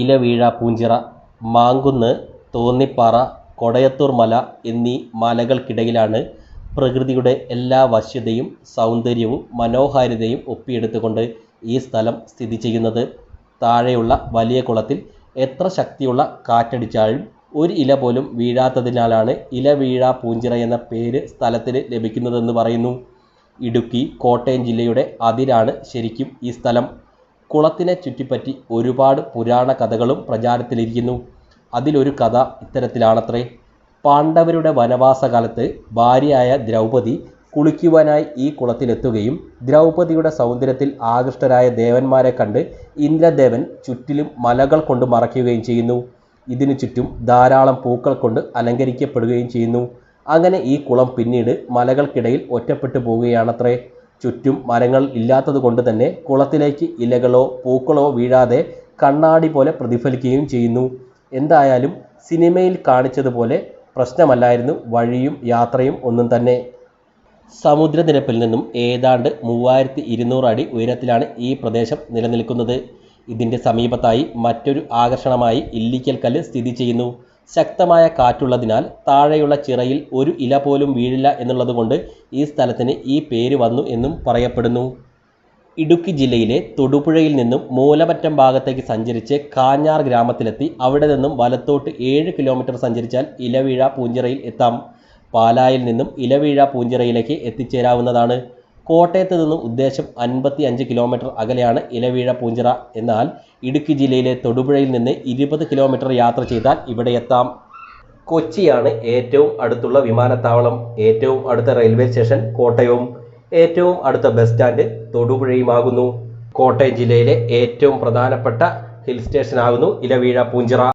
ഇലവീഴ പൂഞ്ചിറ, മാങ്കുന്ന്, തോന്നിപ്പാറ, കൊടയത്തൂർ മല എന്നീ മലകൾക്കിടയിലാണ് പ്രകൃതിയുടെ എല്ലാ വശ്യതയും സൗന്ദര്യവും മനോഹാരിതയും ഒപ്പിയെടുത്തുകൊണ്ട് ഈ സ്ഥലം സ്ഥിതി ചെയ്യുന്നത്. താഴെയുള്ള വലിയ കുളത്തിൽ എത്ര ശക്തിയുള്ള കാറ്റടിച്ചാലും ഒരു ഇല പോലും വീഴാത്തതിനാലാണ് ഇലവീഴ പൂഞ്ചിറ എന്ന പേര് സ്ഥലത്തിന് ലഭിക്കുന്നതെന്ന് പറയുന്നു. ഇടുക്കി, കോട്ടയം ജില്ലയുടെ അതിരാണ് ശരിക്കും ഈ സ്ഥലം. കുളത്തിനെ ചുറ്റിപ്പറ്റി ഒരുപാട് പുരാണ കഥകളും പ്രചാരത്തിലിരിക്കുന്നു. അതിലൊരു കഥ ഇത്തരത്തിലാണത്രേ. പാണ്ഡവരുടെ വനവാസകാലത്ത് ഭാര്യയായ ദ്രൗപദി കുളിക്കുവാനായി ഈ കുളത്തിലെത്തുകയും ദ്രൗപദിയുടെ സൗന്ദര്യത്തിൽ ആകൃഷ്ടരായ ദേവന്മാരെ കണ്ട് ഇന്ദ്രദേവൻ ചുറ്റിലും മലകൾ കൊണ്ട് മറയ്ക്കുകയും ചെയ്യുന്നു. ഇതിനു ചുറ്റും ധാരാളം പൂക്കൾ കൊണ്ട് അലങ്കരിക്കപ്പെടുകയും ചെയ്യുന്നു. അങ്ങനെ ഈ കുളം പിന്നീട് മലകൾക്കിടയിൽ ഒറ്റപ്പെട്ടു പോവുകയാണത്രേ. ചുറ്റും മരങ്ങൾ ഇല്ലാത്തത് കൊണ്ട് തന്നെ കുളത്തിലേക്ക് ഇലകളോ പൂക്കളോ വീഴാതെ കണ്ണാടി പോലെ പ്രതിഫലിക്കുകയും ചെയ്യുന്നു. എന്തായാലും സിനിമയിൽ കാണിച്ചതുപോലെ പ്രശ്നമല്ലായിരുന്നു വഴിയും യാത്രയും ഒന്നും തന്നെ. സമുദ്രനിരപ്പിൽ നിന്നും ഏതാണ്ട് 3200 അടി ഉയരത്തിലാണ് ഈ പ്രദേശം നിലനിൽക്കുന്നത്. ഇതിൻ്റെ സമീപത്തായി മറ്റൊരു ആകർഷണമായി ഇല്ലിക്കൽ കല്ല് സ്ഥിതി ചെയ്യുന്നു. ശക്തമായ കാറ്റുള്ളതിനാൽ താഴെയുള്ള ചിറയിൽ ഒരു ഇല പോലും വീഴില്ല എന്നുള്ളതുകൊണ്ട് ഈ സ്ഥലത്തിന് ഈ പേര് വന്നു എന്നും പറയപ്പെടുന്നു. ഇടുക്കി ജില്ലയിലെ തൊടുപുഴയിൽ നിന്നും മൂലമറ്റം ഭാഗത്തേക്ക് സഞ്ചരിച്ച് കാഞ്ഞാർ ഗ്രാമത്തിലെത്തി അവിടെ നിന്നും വലത്തോട്ട് 7 കിലോമീറ്റർ സഞ്ചരിച്ചാൽ ഇലവീഴ പൂഞ്ചിറയിൽ എത്താം. പാലായിൽ നിന്നും ഇലവീഴ പൂഞ്ചിറയിലേക്ക് എത്തിച്ചേരാവുന്നതാണ്. കോട്ടയത്ത് നിന്നും ഉദ്ദേശം 55 കിലോമീറ്റർ അകലെയാണ് ഇലവീഴ പൂഞ്ചിറ. എന്നാൽ ഇടുക്കി ജില്ലയിലെ തൊടുപുഴയിൽ നിന്ന് 20 കിലോമീറ്റർ യാത്ര ചെയ്താൽ ഇവിടെ എത്താം. കൊച്ചിയാണ് ഏറ്റവും അടുത്തുള്ള വിമാനത്താവളം. ഏറ്റവും അടുത്ത റെയിൽവേ സ്റ്റേഷൻ കോട്ടയവും ഏറ്റവും അടുത്ത ബസ് സ്റ്റാൻഡ് തൊടുപുഴയുമാകുന്നു. കോട്ടയം ജില്ലയിലെ ഏറ്റവും പ്രധാനപ്പെട്ട ഹിൽ സ്റ്റേഷനാകുന്നു ഇലവീഴ പൂഞ്ചിറ.